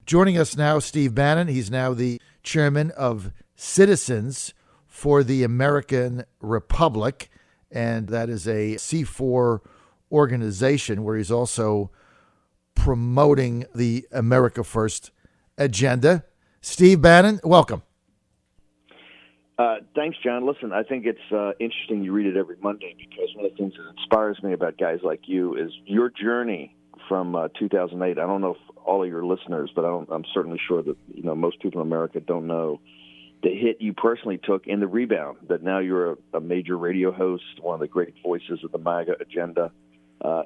Joining us now, Steve Bannon. He's now the chairman of Citizens for the American Republic, and that is a C4 organization where he's also promoting the America First agenda. Steve Bannon, welcome. Thanks, John. Listen, I think it's interesting you read it every Monday, because one of the things that inspires me about guys like you is your journey from 2008. I don't know if all of your listeners, but I'm certainly sure that most people in America don't know the hit you personally took in the rebound, that now you're a major radio host, one of the great voices of the MAGA agenda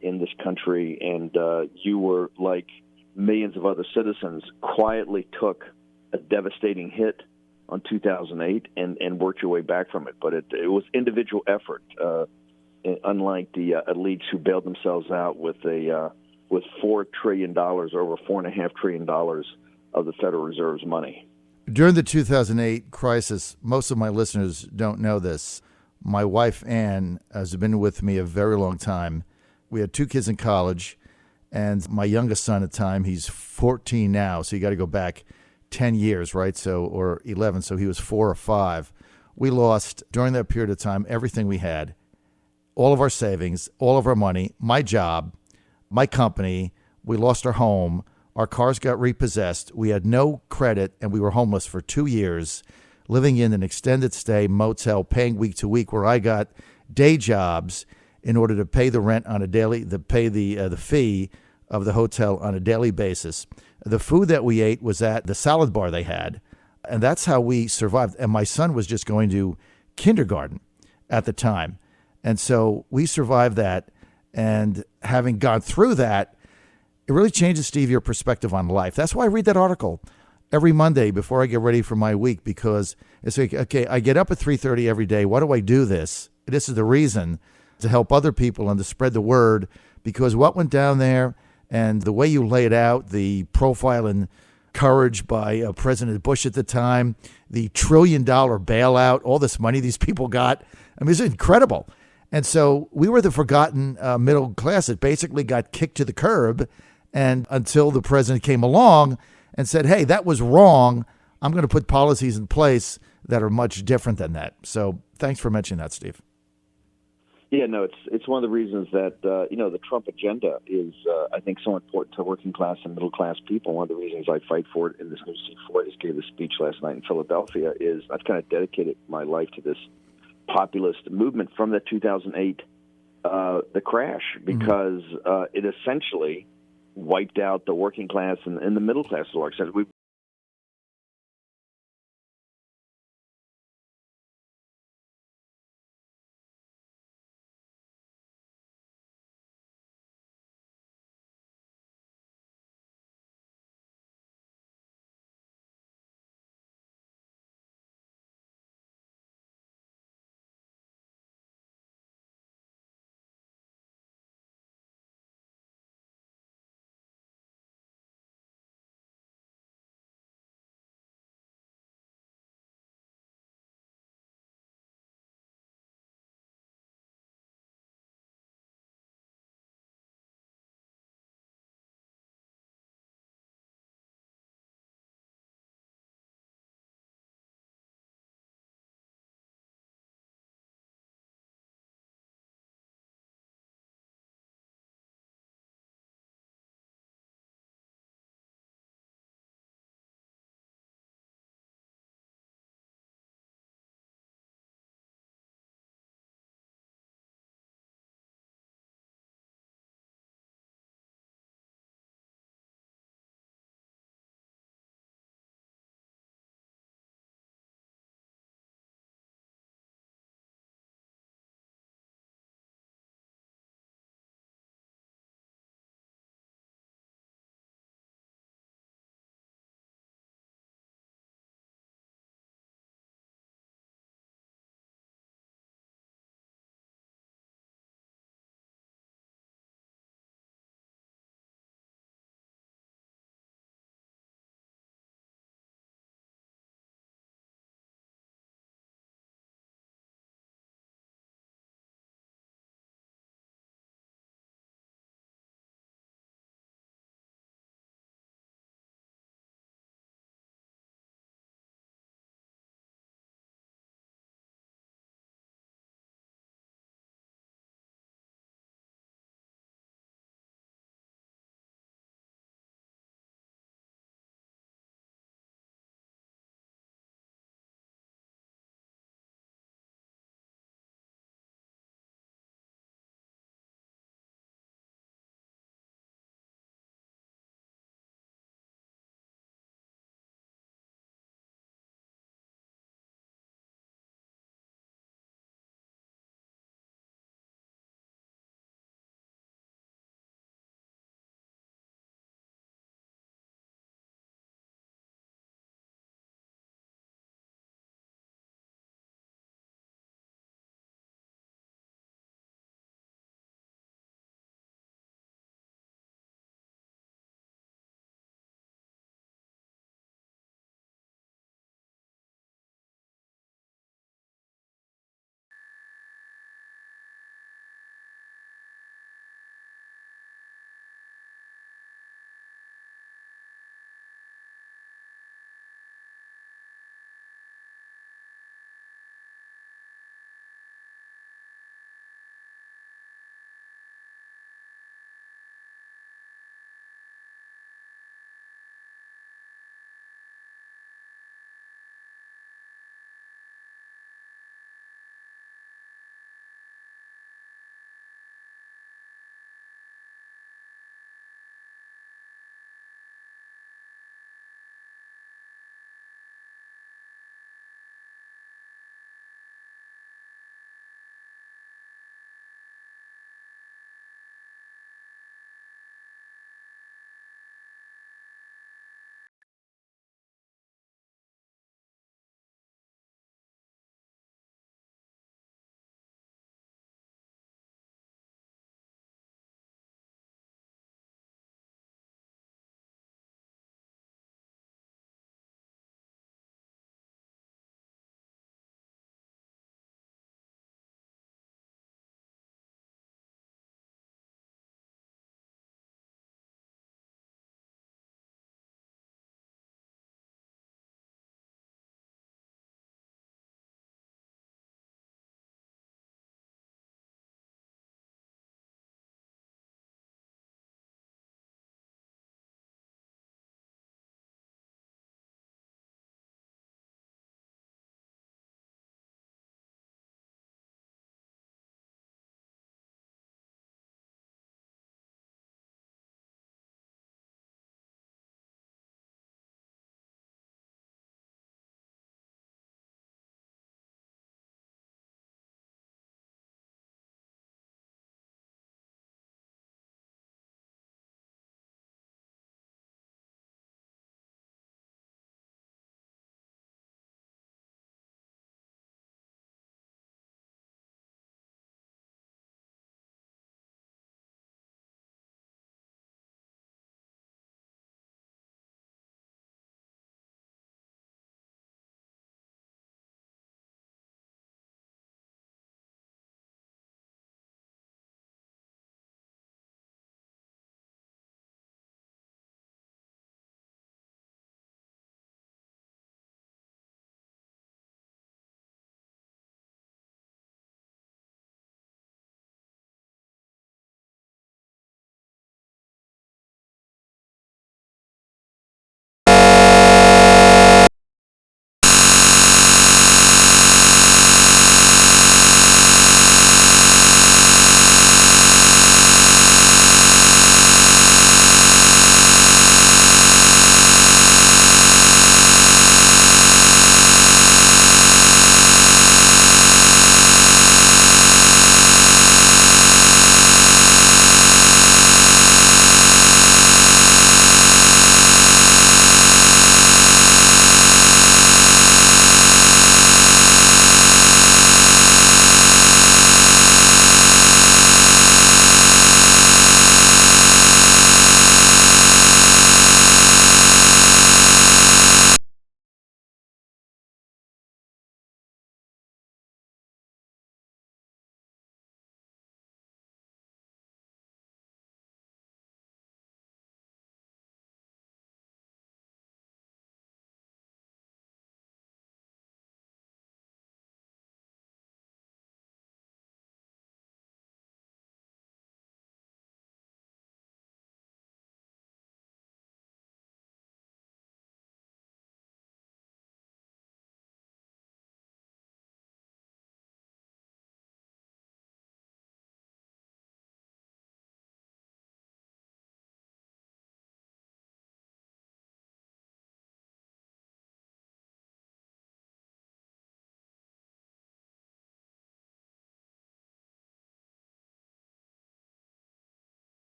in this country, and you were, like millions of other citizens, quietly took a devastating hit on 2008 and worked your way back from it. But it was individual effort, unlike the elites who bailed themselves out with $4 trillion, over $4.5 trillion of the Federal Reserve's money. During the 2008 crisis, most of my listeners don't know this. My wife, Ann, has been with me a very long time. We had 2 kids in college, and my youngest son at the time, he's 14 now, so you got to go back 10 years, right? So, or 11, so he was 4 or 5. We lost, during that period of time, everything we had, all of our savings, all of our money, my job, my company. We lost our home. Our cars got repossessed. We had no credit, and we were homeless for 2 years, living in an extended stay motel, paying week to week, where I got day jobs in order to pay the rent on a daily, to pay the fee of the hotel on a daily basis. The food that we ate was at the salad bar they had, and that's how we survived. And my son was just going to kindergarten at the time. And so we survived that, and having gone through that, it really changes, Steve, your perspective on life. That's why I read that article every Monday before I get ready for my week, because it's like, okay, I get up at 3:30 every day. Why do I do this? This is the reason, to help other people and to spread the word, because what went down there and the way you laid out the profile and courage by President Bush at the time, the $1 trillion bailout, all this money these people got, I mean, it's incredible. And so we were the forgotten middle class that basically got kicked to the curb, and until the president came along and said, hey, that was wrong. I'm going to put policies in place that are much different than that. So thanks for mentioning that, Steve. Yeah, no, it's one of the reasons that, the Trump agenda is, I think, so important to working class and middle class people. One of the reasons I fight for it in this new C4, I just gave a speech last night in Philadelphia, is I've kind of dedicated my life to this populist movement from the 2008 the crash, because it essentially wiped out the working class and the middle class to a large extent.